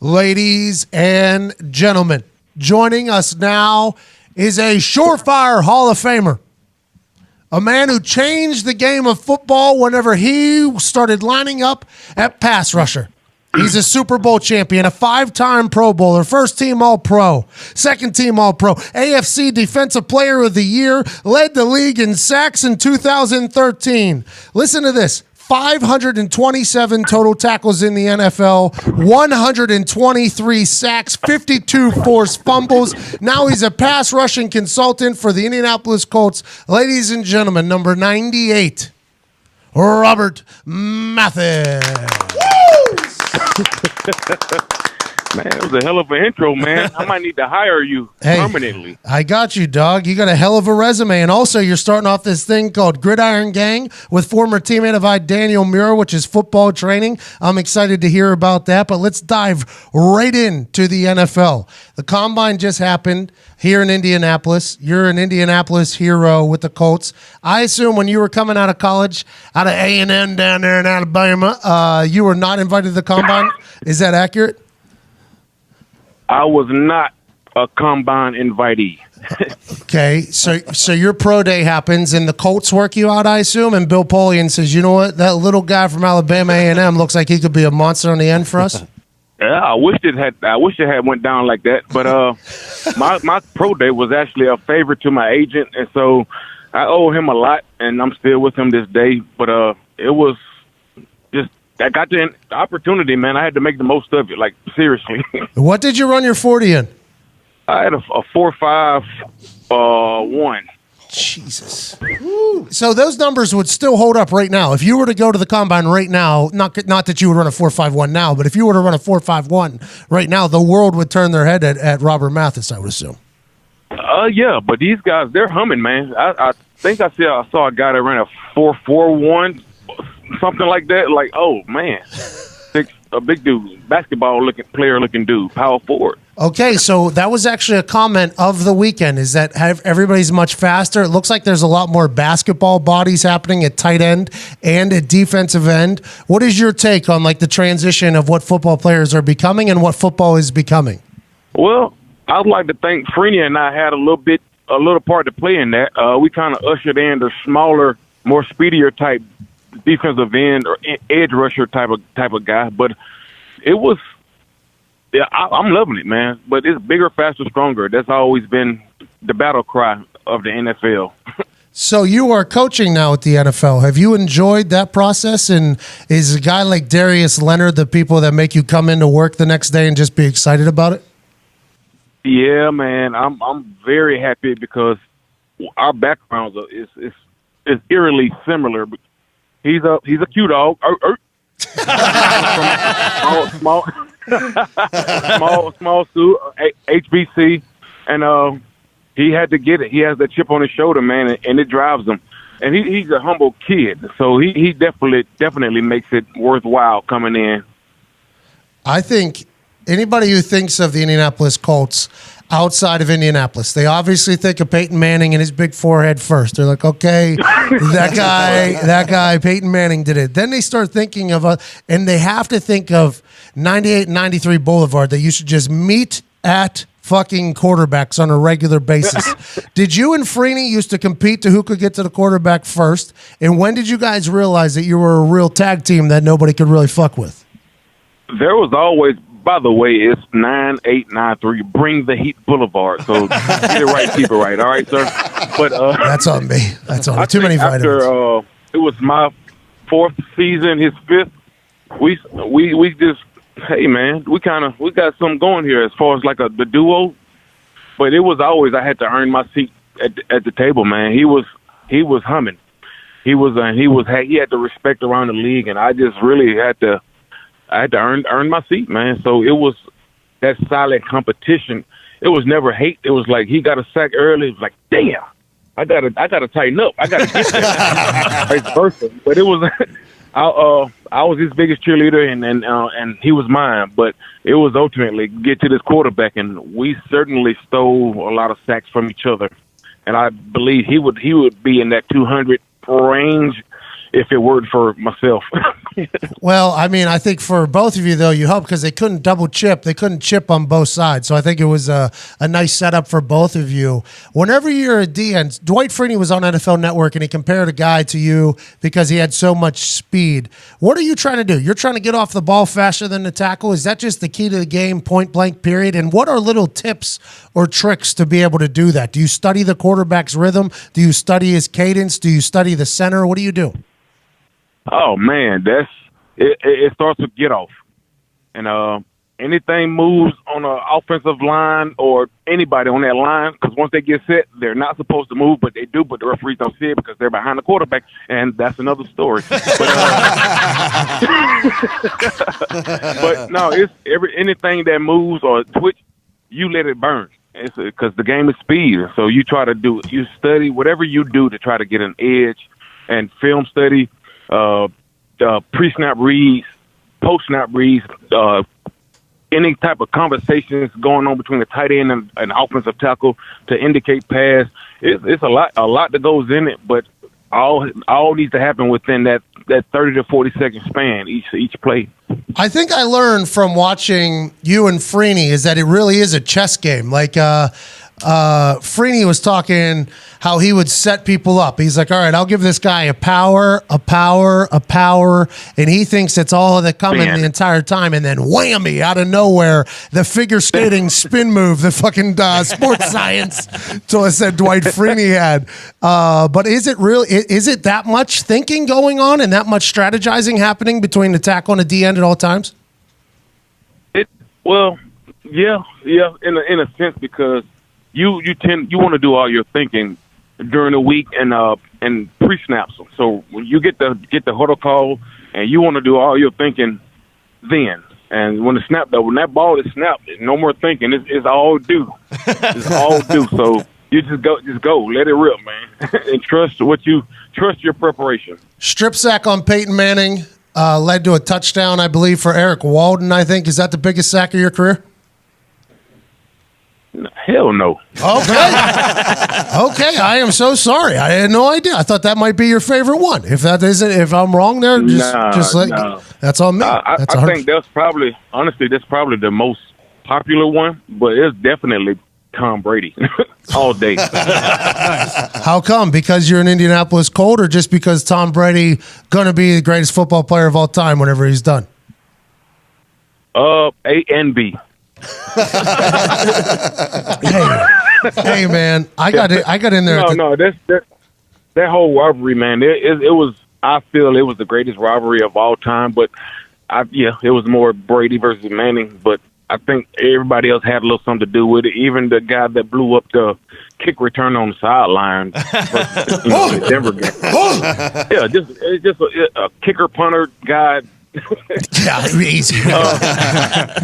Ladies and gentlemen, joining us now is a surefire Hall of Famer. A man who changed the game of football whenever he started lining up at pass rusher. He's a Super Bowl champion, a 5-time Pro Bowler, first-team All-Pro, second-team All-Pro, AFC Defensive Player of the Year, led the league in sacks in 2013. Listen to this. 527 total tackles in the NFL, 123 sacks, 52 forced fumbles. Now he's a pass rushing consultant for the Indianapolis Colts. Ladies and gentlemen, number 98, Robert Mathis. Man, it was a hell of an intro, man. I might need to hire you permanently. I got you, dog. You got a hell of a resume. And also, you're starting off this thing called Gridiron Gang with former teammate of mine, Daniel Muir, which is football training. I'm excited to hear about that. But let's dive right into the NFL. The Combine just happened here in Indianapolis. You're an Indianapolis hero with the Colts. I assume when you were coming out of college, out of A&M down there in Alabama, you were not invited to the Combine. Is that accurate? I was not a Combine invitee. Okay, so your pro day happens and the Colts work you out, I assume, and Bill Polian says, you know what, that little guy from Alabama A&M looks like he could be a monster on the end for us. Yeah, I wish it had went down like that. But my pro day was actually a favor to my agent, and so I owe him a lot, and I'm still with him this day. But it was just. I got the opportunity, man. I had to make the most of it, like, seriously. What did you run your 40 in? I had a 4.51. Jesus. Woo. So those numbers would still hold up right now. If you were to go to the Combine right now, not that you would run a 4.51 now, but if you were to run a 4.51 right now, the world would turn their head at Robert Mathis, I would assume. Yeah, but these guys, they're humming, man. I think I saw a guy that ran a 4.41. Something like that, like, oh man, a big dude, player looking dude, power forward. Okay, so that was actually a comment of the weekend, is that everybody's much faster. It looks like there's a lot more basketball bodies happening at tight end and at defensive end. What is your take on like the transition of what football players are becoming and what football is becoming? Well, I'd like to think Freeney and I had a little part to play in that. We kind of ushered in the smaller, more speedier type defensive end or edge rusher type of guy, but it was. Yeah, I'm loving it, man. But it's bigger, faster, stronger. That's always been the battle cry of the NFL. So you are coaching now at the NFL. Have you enjoyed that process? And is a guy like Darius Leonard the people that make you come into work the next day and just be excited about it? Yeah, man. I'm very happy because our backgrounds is eerily similar. He's a Q dog. small suit, HBC, and he had to get it. He has that chip on his shoulder, man, and it drives him. And he's a humble kid, so he definitely makes it worthwhile coming in. I think anybody who thinks of the Indianapolis Colts outside of Indianapolis, they obviously think of Peyton Manning and his big forehead first. They're like, okay, that guy, Peyton Manning did it. Then they start thinking of and they have to think of 98 and 93 Boulevard that you should just meet at fucking quarterbacks on a regular basis. Did you and Freeney used to compete to who could get to the quarterback first? And when did you guys realize that you were a real tag team that nobody could really fuck with? There was always. By the way, it's 9893. Bring the Heat Boulevard. So get it right, keep it right. All right, sir. But that's on me. That's on me. Too many vitamins. After it was my 4th season, his 5th. We just hey man, we got something going here as far as like the duo. But it was always I had to earn my seat at the table, man. He was humming. He had the respect around the league, and I just really had to. I had to earn my seat, man. So it was that solid competition. It was never hate. It was like he got a sack early. It was like, damn, I gotta tighten up. I gotta get there. Vice versa. But it was I was his biggest cheerleader, and he was mine. But it was ultimately get to this quarterback, and we certainly stole a lot of sacks from each other. And I believe he would be in that 200 range. if it weren't for myself. Well, I mean, I think for both of you, though, you hope because they couldn't double chip. They couldn't chip on both sides. So I think it was a nice setup for both of you. Whenever you're a DN, Dwight Freeney was on NFL Network, and he compared a guy to you because he had so much speed. What are you trying to do? You're trying to get off the ball faster than the tackle? Is that just the key to the game, point blank, period? And what are little tips or tricks to be able to do that? Do you study the quarterback's rhythm? Do you study his cadence? Do you study the center? What do you do? Oh man, it starts with get off, and anything moves on an offensive line or anybody on that line, because once they get set, they're not supposed to move, but they do. But the referees don't see it because they're behind the quarterback, and that's another story. But no, it's anything that moves or twitch, you let it burn. It's because the game is speed, so you try to you study whatever you do to try to get an edge, and film study. Pre-snap reads, post-snap reads, any type of conversations going on between the tight end and an offensive tackle to indicate pass. It's a lot that goes in it, but all needs to happen within that 30 to 40 second span each play. I think I learned from watching you and Freeney is that it really is a chess game. Like Freeney was talking how he would set people up. He's like, all right, I'll give this guy a power, and he thinks it's all that coming the entire time, and then whammy, out of nowhere, the figure skating spin move, the fucking sports science, so I said Dwight Freeney had. But is it that much thinking going on and that much strategizing happening between the tackle and the D end at all times? Yeah, in a sense, because you want to do all your thinking during the week and pre-snaps. So when you get the huddle call, and you want to do all your thinking then. And when that ball is snapped, no more thinking. It's all due. It's all due. So you just go, let it rip, man, and trust your preparation. Strip sack on Peyton Manning led to a touchdown, I believe, for Eric Walden. I think, is that the biggest sack of your career? Hell no. Okay. I am so sorry. I had no idea. I thought that might be your favorite one. If I'm wrong there, that's on me. I think that's probably the most popular one, but it's definitely Tom Brady all day. How come? Because you're an Indianapolis Colt, or just because Tom Brady going to be the greatest football player of all time whenever he's done? A and B. Hey, man, I got in there. That whole rivalry, man. It was. I feel it was the greatest rivalry of all time. But it was more Brady versus Manning. But I think everybody else had a little something to do with it. Even the guy that blew up the kick return on the sideline, the Denver game. Just a kicker punter guy. Yeah, easy.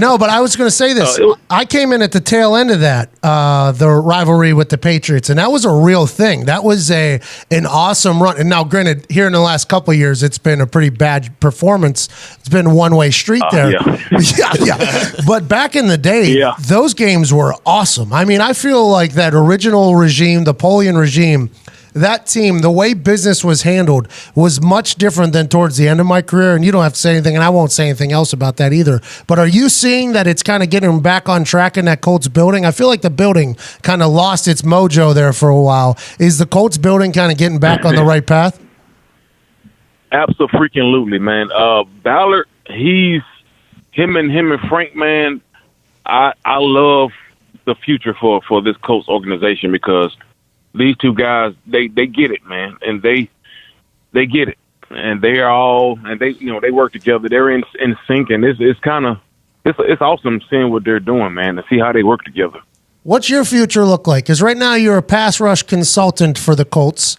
No, but I was going to say this. I came in at the tail end of that, the rivalry with the Patriots, and that was a real thing. That was an awesome run. And now, granted, here in the last couple of years, it's been a pretty bad performance. It's been a one-way street there. Yeah. But back in the day, those games were awesome. I mean, I feel like that original regime, the Polian regime, that team, the way business was handled was much different than towards the end of my career. And you don't have to say anything, and I won't say anything else about that either. But are you seeing that it's kind of getting back on track in that Colts building? I feel like the building kind of lost its mojo there for a while. Is the Colts building kind of getting back on the right path? Absolutely, man. Ballard, him and Frank, man, I love the future for this Colts organization, because these two guys, they get it, man, and they get it, and they work together. They're in sync, and it's awesome seeing what they're doing, man, to see how they work together. What's your future look like? Because right now you're a pass rush consultant for the Colts,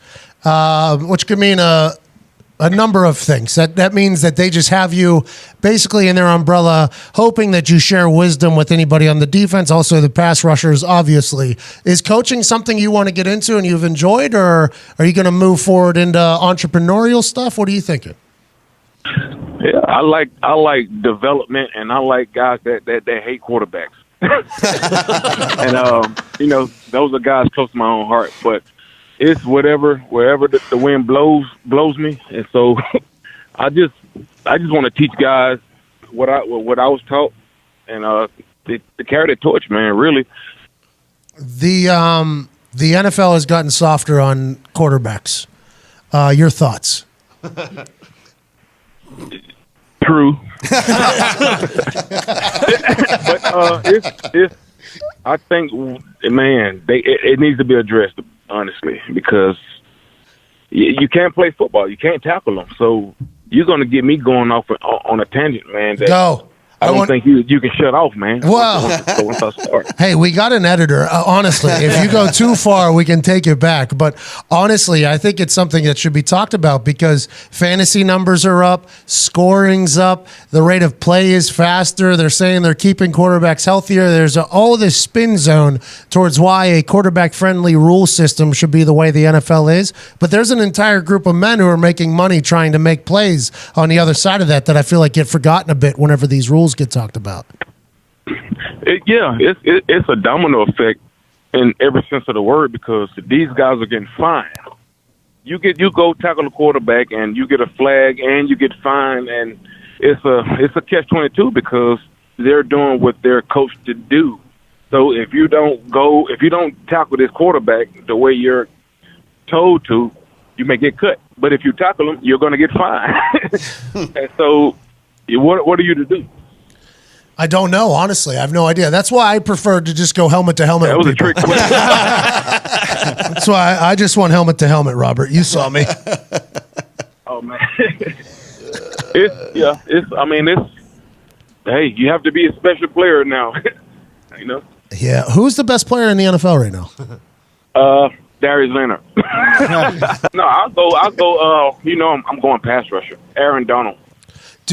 which could mean a number of things. That means that they just have you basically in their umbrella, hoping that you share wisdom with anybody on the defense, also the pass rushers, obviously. Is coaching something you want to get into and you've enjoyed, or are you going to move forward into entrepreneurial stuff? What are you thinking? Yeah, I like development, and I like guys that hate quarterbacks. And, those are guys close to my own heart. But it's wherever the wind blows me, and so I just want to teach guys what I was taught, and to carry the torch, man. Really, the NFL has gotten softer on quarterbacks. Your thoughts? True, but it's I think, man, it needs to be addressed, honestly, because you can't play football. You can't tackle them. So you're going to get me going off on a tangent, man. Go. I don't think you can shut off, man. Well, once I start. Hey, we got an editor. Honestly, if you go too far, we can take it back. But honestly, I think it's something that should be talked about because fantasy numbers are up, scoring's up, the rate of play is faster. They're saying they're keeping quarterbacks healthier. There's all this spin zone towards why a quarterback-friendly rule system should be the way the NFL is. But there's an entire group of men who are making money trying to make plays on the other side of that I feel like get forgotten a bit whenever these rules get talked about. It's a domino effect in every sense of the word because these guys are getting fined. You go tackle a quarterback and you get a flag and you get fined, and it's a catch-22 because they're doing what they're coached to do. So if you don't tackle this quarterback the way you're told to, you may get cut. But if you tackle him, you're going to get fined. And so, what are you to do? I don't know, honestly. I have no idea. That's why I prefer to just go helmet to helmet. That was a trick question. That's why I just want helmet to helmet, Robert. You saw me. Oh, man. Hey, you have to be a special player now. You know? Yeah. Who's the best player in the NFL right now? Darius Leonard. No, I'll go, I'm going pass rusher. Aaron Donald.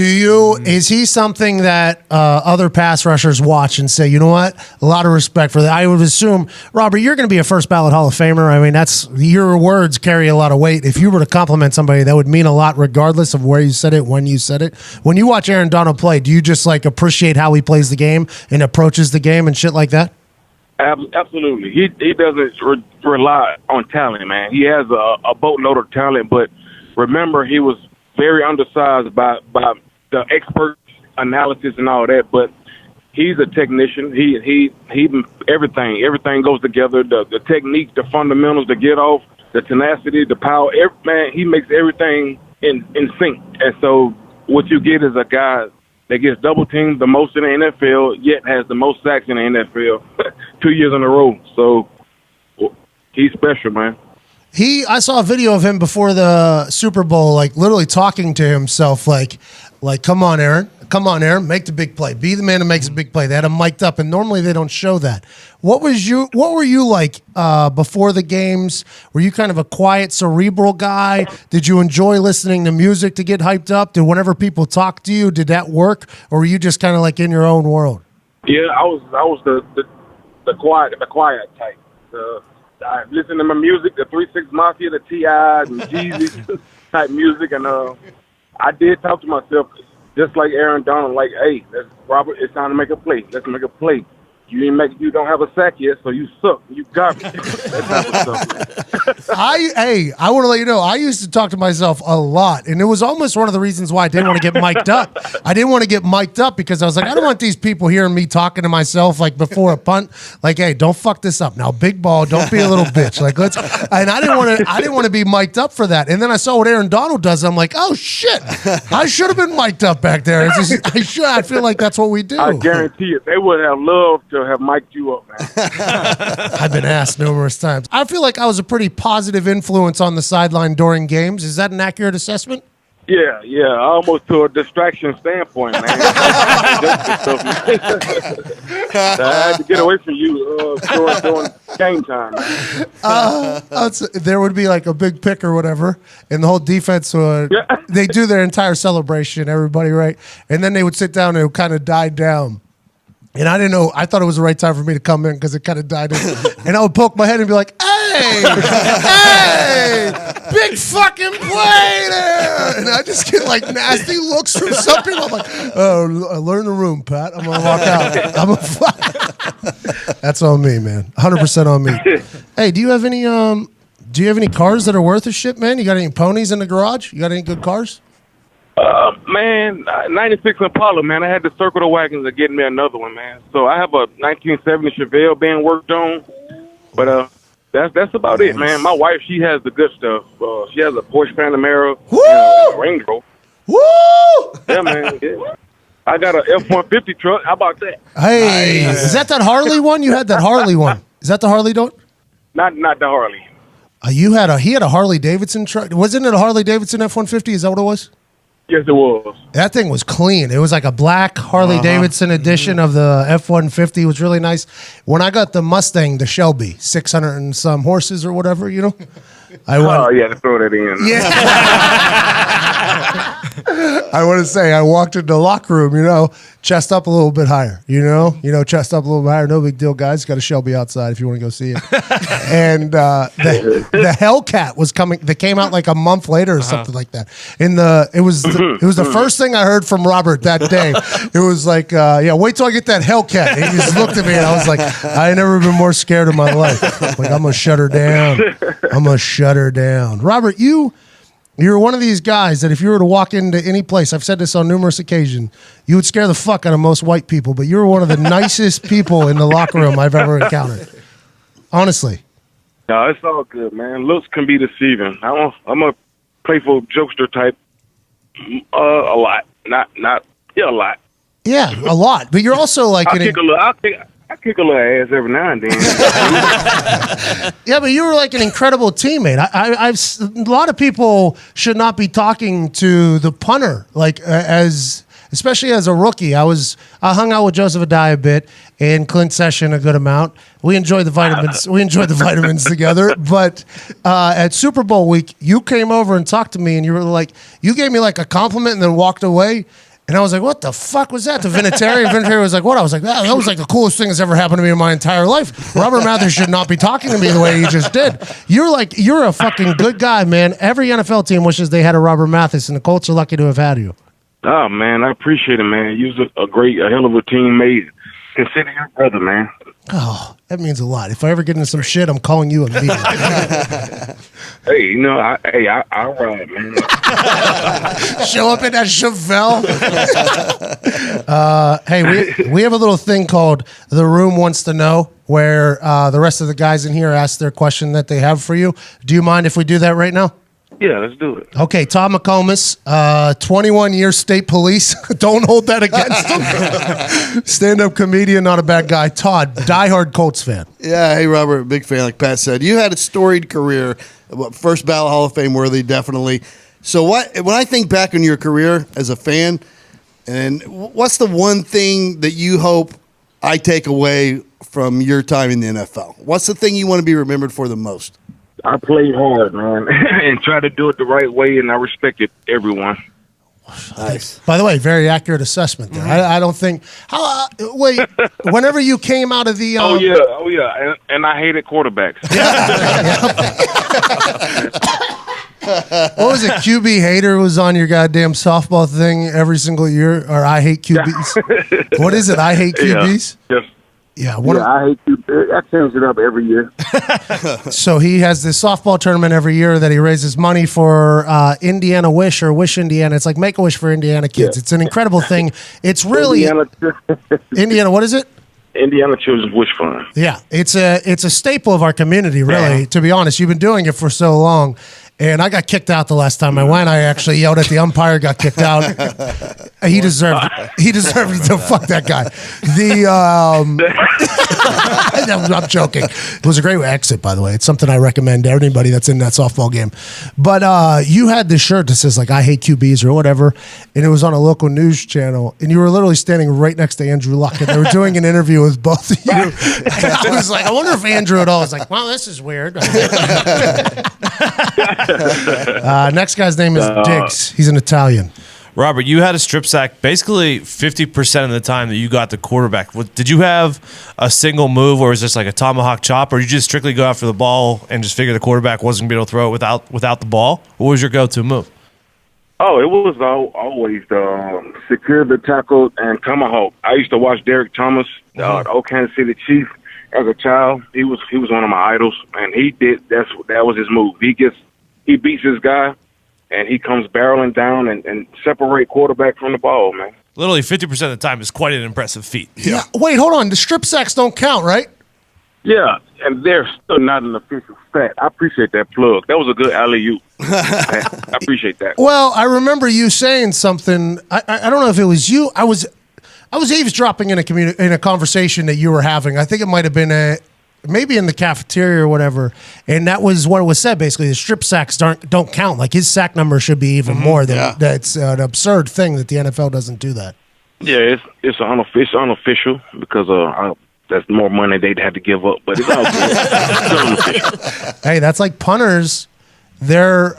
Is he something that other pass rushers watch and say, you know what, a lot of respect for that? I would assume, Robert, you're going to be a first ballot Hall of Famer. I mean, that's your words carry a lot of weight. If you were to compliment somebody, that would mean a lot regardless of where you said it, when you said it. When you watch Aaron Donald play, do you just appreciate how he plays the game and approaches the game and shit like that? Absolutely. He doesn't rely on talent, man. He has a boatload of talent, but remember, he was very undersized by the expert analysis and all that, but he's a technician. He everything goes together. The technique, the fundamentals, the get off, the tenacity, the power. Man, he makes everything in sync. And so what you get is a guy that gets double teamed the most in the NFL, yet has the most sacks in the NFL 2 years in a row. So he's special, man. I saw a video of him before the Super Bowl, literally talking to himself, like, come on, Aaron, make the big play. Be the man who makes a big play. They had him mic'd up, and normally they don't show that. What were you like before the games? Were you kind of a quiet, cerebral guy? Did you enjoy listening to music to get hyped up? Did whenever people talk to you, did that work, or were you just kind of in your own world? Yeah, I was the quiet type. I listened to my music, the 3 6 Mafia, the T.I.s and Jeezy type music, and I did talk to myself just like Aaron Donald, like, hey, Robert, it's time to make a play. Let's make a play. You don't have a sack yet, so you suck. You garbage. That type of stuff. I want to let you know, I used to talk to myself a lot, and it was almost one of the reasons why I didn't want to get mic'd up. I didn't want to get mic'd up because I was like, I don't want these people hearing me talking to myself before a punt. Hey, don't fuck this up. Now, big ball, don't be a little bitch. And I didn't want to be mic'd up for that. And then I saw what Aaron Donald does. I'm like, oh shit, I should have been mic'd up back there. I feel like that's what we do. I guarantee you, they would have loved to have mic'd you up, man. I've been asked numerous times. I feel like I was a pretty positive influence on the sideline during games. Is that an accurate assessment? Yeah, almost to a distraction standpoint, man. I had to get away from you during game time, man. There would be a big pick or whatever, and the whole defense would, they do their entire celebration, everybody, right? And then they would sit down and it would kind of die down. And I didn't know. I thought it was the right time for me to come in because it kind of died in. And I would poke my head and be like, hey, big fucking play there. And I just get nasty looks from some people. I'm like, oh, I learned the room, Pat. I'm going to walk out. That's on me, man. 100% on me. Hey, do you have any Do you have any cars that are worth a shit, man? You got any ponies in the garage? You got any good cars? Man, 96 Impala, man. I had to circle the wagons and get me another one, man. So I have a 1970 Chevelle being worked on, but that's about it, man. My wife, she has the good stuff. She has a Porsche Panamera, Range Rover. Woo! Yeah, man. Yeah. I got a F-150 truck. How about that? Hey, is that Harley one? You had that Harley one. Is that the Harley don't? Not the Harley. He had a Harley Davidson truck. Wasn't it a Harley Davidson F-150? Is that what it was? Yes, it was. That thing was clean. It was like a black Harley Davidson edition of the F-150. It was really nice. When I got the Mustang, the Shelby, 600 and some horses or whatever, you know? To throw that in. Yeah. I want to say I walked into the locker room, chest up a little bit higher, chest up a little bit higher. No big deal, guys. Got a Shelby outside if you want to go see it. And the Hellcat was coming. They came out like a month later or something like that. It was the first thing I heard from Robert that day. It was like, wait till I get that Hellcat. And he just looked at me and I was like, I ain't never been more scared in my life. Like, I'm gonna shut her down. Robert, you're one of these guys that if you were to walk into any place, I've said this on numerous occasions, you would scare the fuck out of most white people, but you're one of the nicest people in the locker room I've ever encountered. Honestly. No, it's all good, man. Looks can be deceiving. I'm a playful jokester type. A lot. Not a lot. Yeah, a lot. But you're also like... I kick a little ass every now and then. Yeah, but you were like an incredible teammate. A lot of people should not be talking to the punter, like especially as a rookie. I hung out with Joseph Adai a bit and Clint Session a good amount. We enjoyed the vitamins. We enjoyed the vitamins together. But at Super Bowl week, you came over and talked to me, and you gave me like a compliment and then walked away. And I was like, what the fuck was that? To Vinatieri. Vinatieri was like, what? I was like, that was like the coolest thing that's ever happened to me in my entire life. Robert Mathis should not be talking to me the way he just did. You're a fucking good guy, man. Every NFL team wishes they had a Robert Mathis, and the Colts are lucky to have had you. Oh, man, I appreciate it, man. You was a hell of a teammate. Consider your brother, man. Oh, that means a lot. If I ever get into some shit, I'm calling you immediately. Hey, I'll ride, man. Show up in that Chevelle. Hey, we have a little thing called The Room Wants to Know, where the rest of the guys in here ask their question that they have for you. Do you mind if we do that right now? Yeah, let's do it. Okay, Todd McComas, 21-year state police. Don't hold that against him. Stand-up comedian, not a bad guy. Todd, diehard Colts fan. Yeah, hey, Robert, big fan, like Pat said. You had a storied career, first ballot Hall of Fame worthy, definitely. So when I think back on your career as a fan, and what's the one thing that you hope I take away from your time in the NFL? What's the thing you want to be remembered for the most? I played hard, man, and tried to do it the right way, and I respected everyone. Nice. By the way, very accurate assessment there. I don't think. Wait, whenever you came out of the. Oh yeah, and I hated quarterbacks. What was it? QB hater was on your goddamn softball thing every single year, or I hate QBs. What is it? I hate QBs. Yes. Yeah, I hate you. I change it up every year. So he has this softball tournament every year that he raises money for Indiana Wish or Wish Indiana. It's like Make-A-Wish for Indiana kids. Yeah. It's an incredible thing. It's really Indiana. What is it? Indiana Children's Wish Fund. Yeah, it's a staple of our community. Really, to be honest, you've been doing it for so long. And I got kicked out the last time I went. I actually yelled at the umpire, got kicked out. He deserved it. So fuck that guy. I'm joking. It was a great exit, by the way. It's something I recommend to anybody that's in that softball game. But you had this shirt that says like I hate QBs or whatever, and it was on a local news channel, and you were literally standing right next to Andrew Luck, and they were doing an interview with both of you. And I was like, I wonder if Andrew at all was like, well, this is weird. Next guy's name is Diggs. He's an Italian. Robert, you had a strip sack basically 50% of the time that you got the quarterback. Did you have a single move, or was this like a tomahawk chop, or did you just strictly go after the ball and just figure the quarterback wasn't going to be able to throw it without the ball? What was your go-to move? Oh, it was always secure the tackle and tomahawk. I used to watch Derek Thomas, the old Kansas City Chief. as a child, he was one of my idols, and that was his move. He beats his guy, and he comes barreling down and separate quarterback from the ball, man. Literally 50% of the time is quite an impressive feat. Yeah. Wait, hold on. The strip sacks don't count, right? Yeah, and they're still not an official stat. I appreciate that plug. That was a good alley-oop. I appreciate that. Well, I remember you saying something. I don't know if it was you. I was eavesdropping in a conversation that you were having. I think it might have been maybe in the cafeteria or whatever, and that was what it was said. Basically, the strip sacks don't count. Like his sack number should be even more than that's an absurd thing that the NFL doesn't do that. Yeah, it's unofficial because that's more money they'd have to give up, but it's all good. It's unofficial. Hey, that's like punters. Their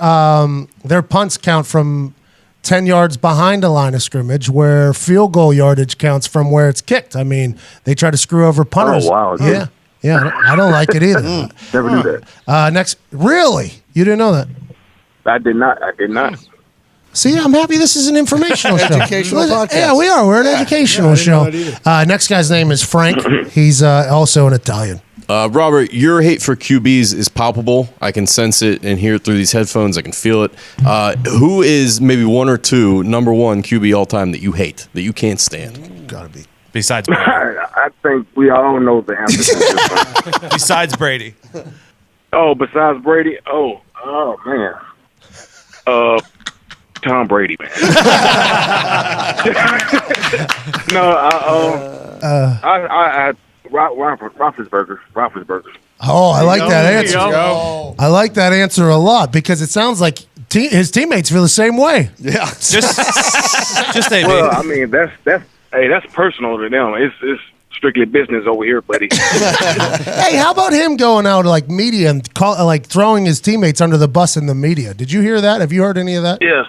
punts count from 10 yards behind a line of scrimmage, where field goal yardage counts from where it's kicked. I mean, they try to screw over punters. Oh, wow. Yeah. Yeah, I don't like it either. Never knew that. Next, really? You didn't know that? I did not. See, I'm happy this is an informational show. Educational podcast. Yeah, we are. We're an educational show. Next guy's name is Frank. He's also an Italian. Robert, your hate for QBs is palpable. I can sense it and hear it through these headphones. I can feel it. Who is maybe one or two number one QB all time that you hate, that you can't stand? Gotta be. Besides Brady. I think we all know the answer to this one. Besides Brady. Oh, besides Brady? Oh man. Tom Brady, man. No, I Roethlisberger. Oh, I like that answer. I like that answer a lot because it sounds like his teammates feel the same way. Yeah. Just AB. Well, I mean that's personal to them. It's strictly business over here, buddy. Hey, how about him going out like media and throwing his teammates under the bus in the media? Did you hear that? Have you heard any of that? Yeah,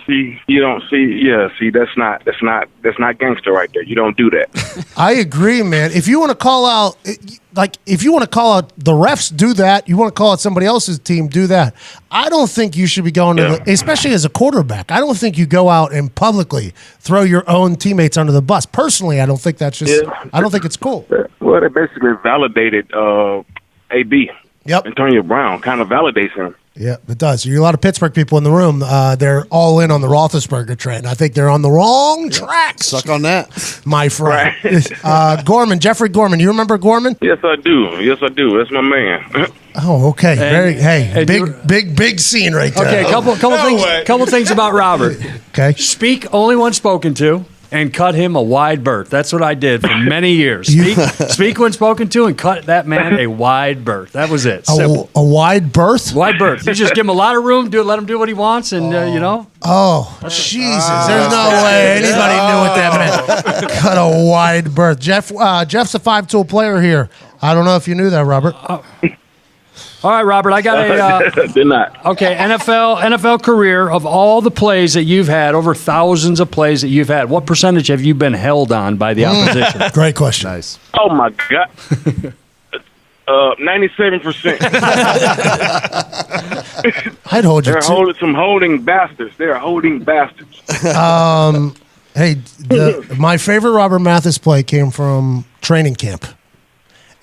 that's not gangster right there. You don't do that. I agree, man. If you want to call out, the refs, do that. You want to call out somebody else's team, do that. I don't think you should be going to, especially as a quarterback. I don't think you go out and publicly throw your own teammates under the bus. Personally, I don't think that's just. Yeah. I don't think it's cool. Well, they basically validated AB. Yep. Antonio Brown kind of validates him. Yeah, it does. You're a lot of Pittsburgh people in the room. They're all in on the Roethlisberger trend. I think they're on the wrong track. Suck on that, my friend. Right. Jeffrey Gorman. You remember Gorman? Yes, I do. That's my man. Oh, okay. Big scene right there. Okay, couple things about Robert. Okay. Speak only when spoken to, and cut him a wide berth. That's what I did for many years. Speak when spoken to, and cut that man a wide berth. That was it. Simple. A wide berth? Wide berth. You just give him a lot of room, let him do what he wants, and Oh, Jesus. There's no way anybody knew what that meant. Cut a wide berth. Jeff's a 5-tool player here. I don't know if you knew that, Robert. All right, Robert, I got a did not. Okay, NFL career of all the plays that you've had, over thousands of plays that you've had, what percentage have you been held on by the opposition? Great question. Nice. Oh my God. 97%. I'd hold you. They're some holding bastards. They're holding bastards. Hey, my favorite Robert Mathis play came from training camp,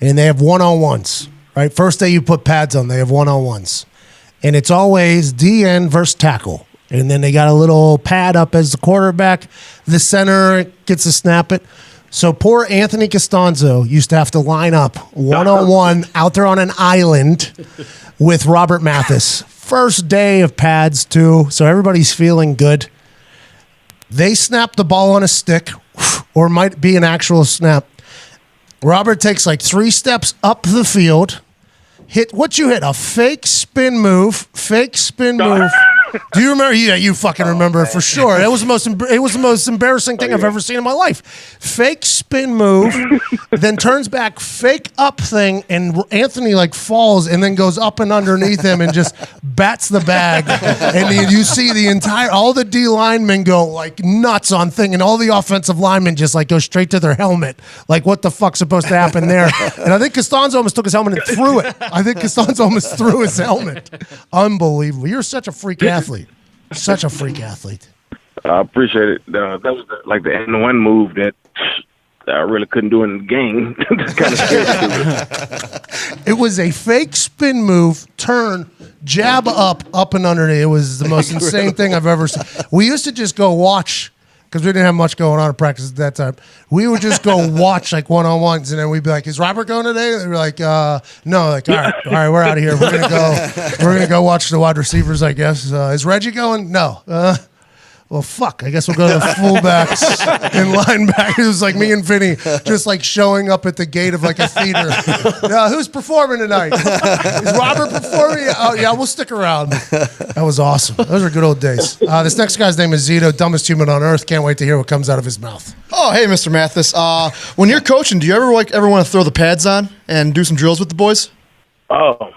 and they have one-on-ones. Right, first day you put pads on, they have one-on-ones, and it's always DN versus tackle, and then they got a little pad up as the quarterback. The center gets to snap it. So poor Anthony Costanzo used to have to line up one-on-one out there on an island with Robert Mathis. First day of pads too, so everybody's feeling good. They snap the ball on a stick, or might be an actual snap. Robert takes like 3 steps up the field. What'd you hit? A fake spin move. Do you remember? Yeah, you fucking remember it for sure. It was the most embarrassing thing I've ever seen in my life. Fake spin move, then turns back, fake up thing, and Anthony falls and then goes up and underneath him and just bats the bag. And you see all the D linemen go nuts on thing, and all the offensive linemen just go straight to their helmet. What the fuck's supposed to happen there? And I think Costanzo almost took his helmet and threw it. Threw his helmet. Unbelievable. You're such a freak athlete. Such a freak athlete. I appreciate it. That was the N1 move that I really couldn't do it in the game. Kind of scared to do it. It was a fake spin move, turn, jab up and underneath. It was the most insane thing I've ever seen. We used to just go watch because we didn't have much going on in practice at that time. We would just go watch like one-on-ones, and then we'd be like, "Is Robert going today?" And they'd be like, "No." Like, all right, we're out of here. We're gonna go watch the wide receivers, I guess. Is Reggie going? No. Well, fuck. I guess we'll go to the fullbacks and linebackers. It was like me and Vinny just like showing up at the gate of like a theater. Who's performing tonight? Is Robert performing? Oh, yeah, we'll stick around. That was awesome. Those are good old days. This next guy's name is Zito, dumbest human on earth. Can't wait to hear what comes out of his mouth. Oh, hey, Mr. Mathis. When you're coaching, do you ever want to throw the pads on and do some drills with the boys? Oh,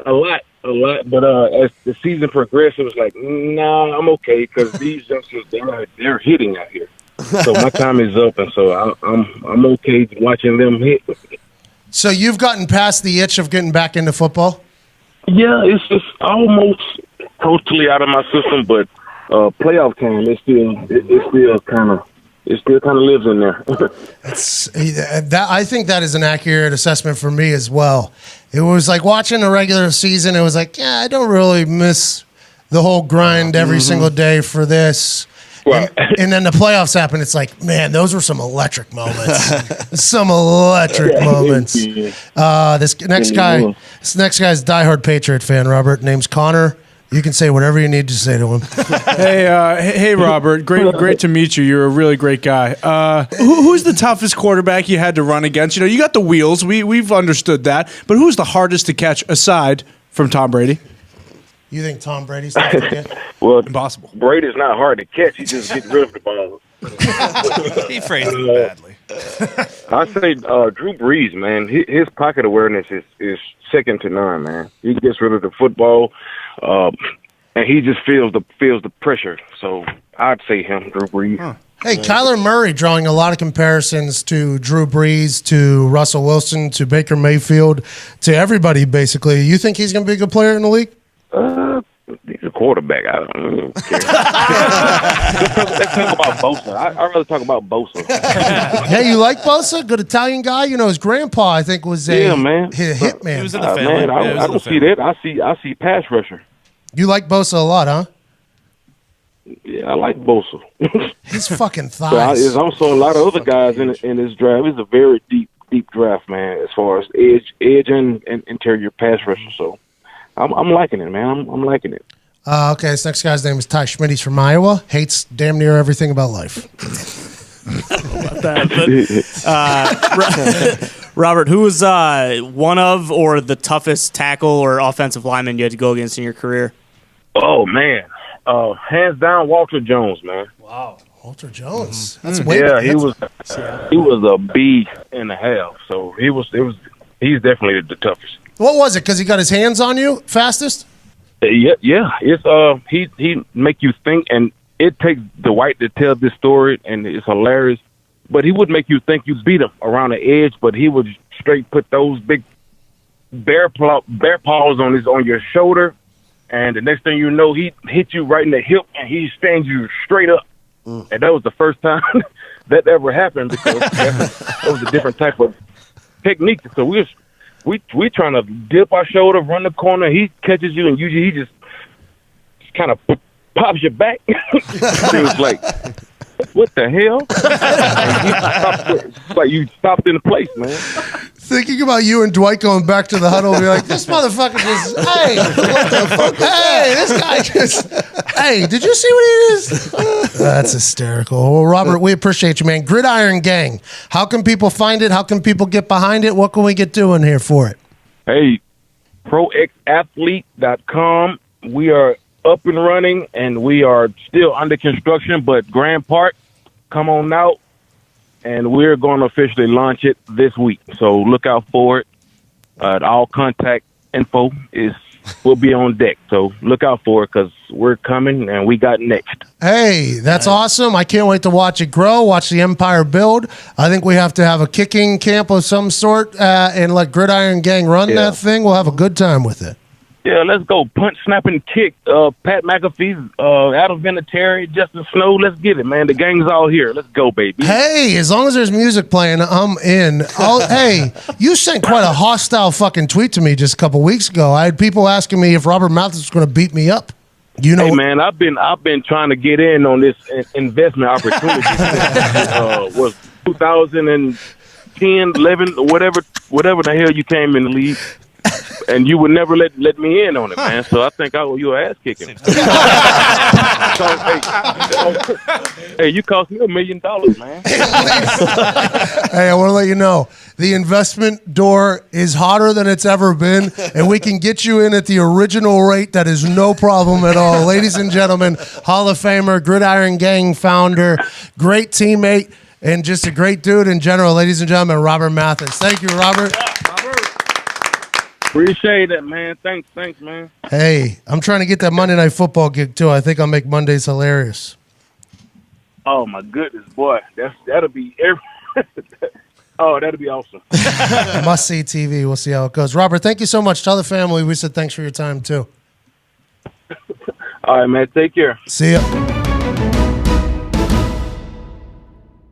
a lot. But as the season progressed, it was like, nah, I'm okay because these youngsters, they're hitting out here. So my time is up, and so I'm okay watching them hit. So you've gotten past the itch of getting back into football? Yeah, it's just almost totally out of my system, but playoff time, it still kind of lives in there. I think that is an accurate assessment for me as well. It was like watching a regular season. It was like, yeah, I don't really miss the whole grind every single day for this. Right. And then the playoffs happen. It's like, man, those were some electric moments. Some electric moments. This next guy's a diehard Patriot fan, Robert. Name's Connor. You can say whatever you need to say to him. Hey, Robert. Great to meet you. You're a really great guy. Who's the toughest quarterback you had to run against? You know, you got the wheels. We've understood that. But who's the hardest to catch aside from Tom Brady? You think Tom Brady's tough to get? Well, Impossible. Brady's not hard to catch. He just gets rid of the ball. He phrased it badly. I say Drew Brees, man. His pocket awareness is second to none, man. He gets rid of the football, and he just feels the pressure. So I'd say him, Drew Brees. Huh. Hey, Kyler Murray drawing a lot of comparisons to Drew Brees, to Russell Wilson, to Baker Mayfield, to everybody basically. You think he's going to be a good player in the league? He's a quarterback. I don't care. Let's talk about Bosa. I'd rather talk about Bosa. Hey, you like Bosa? Good Italian guy. You know, his grandpa, I think, was a hitman. He was in the family. Man, I don't see that. I see pass rusher. You like Bosa a lot, huh? Yeah, I like Bosa. His fucking thighs. But there's also a lot of other guys in this draft. It's a very deep draft, man, as far as edge and interior pass rusher. So I'm liking it, man. I'm liking it. Okay, this next guy's name is Ty Schmidt. He's from Iowa. Hates damn near everything about life. Robert, who was one of or the toughest tackle or offensive lineman you had to go against in your career? Oh, man. Hands down, Walter Jones, man. Wow. Walter Jones. He was a B and a half. So he's definitely the toughest. What was it? Because he got his hands on you fastest? Yeah. It's he make you think, and it takes Dwight to tell this story, and it's hilarious. But he would make you think you beat him around the edge, but he would straight put those big bear paws on your shoulder, and the next thing you know, he hit you right in the hip, and he stands you straight up. And that was the first time that ever happened because that was a different type of technique. So we trying to dip our shoulder, run the corner. He catches you, and usually he just kind of pops your back. It was like, what the hell? It's like you stopped in place, man. Thinking about you and Dwight going back to the huddle, be like, this motherfucker just, hey, what the fuck? Hey, this guy just, hey, did you see what he is? That's hysterical. Well, Robert, we appreciate you, man. Gridiron Gang. How can people find it? How can people get behind it? What can we get doing here for it? Hey, proxathlete.com. We are up and running, and we are still under construction, but Grand Park, come on out. And we're going to officially launch it this week. So look out for it. All contact info will be on deck. So look out for it because we're coming and we got next. Hey, that's awesome. I can't wait to watch it grow, watch the empire build. I think we have to have a kicking camp of some sort and let Gridiron Gang run that thing. We'll have a good time with it. Yeah, let's go. Punch, snap, and kick. Pat McAfee, Adam Vinatieri, Justin Snow. Let's get it, man. The gang's all here. Let's go, baby. Hey, as long as there's music playing, I'm in. Hey, you sent quite a hostile fucking tweet to me just a couple weeks ago. I had people asking me if Robert Mathis was going to beat me up. You know, hey, man, I've been trying to get in on this investment opportunity. Was 2010, 11, whatever the hell you came in the league. And you would never let me in on it, man. So I think I owe you an ass kicking. Hey, you cost me $1 million, man. Hey, I want to let you know the investment door is hotter than it's ever been, and we can get you in at the original rate. That is no problem at all. Ladies and gentlemen, Hall of Famer, Gridiron Gang founder, great teammate, and just a great dude in general. Ladies and gentlemen, Robert Mathis. Thank you, Robert. Appreciate it, man. Thanks, man. Hey, I'm trying to get that Monday Night Football gig, too. I think I'll make Mondays hilarious. Oh, my goodness, boy. That'll be that'll be awesome. Must-see TV. We'll see how it goes. Robert, thank you so much. Tell the family we said thanks for your time, too. All right, man. Take care. See ya.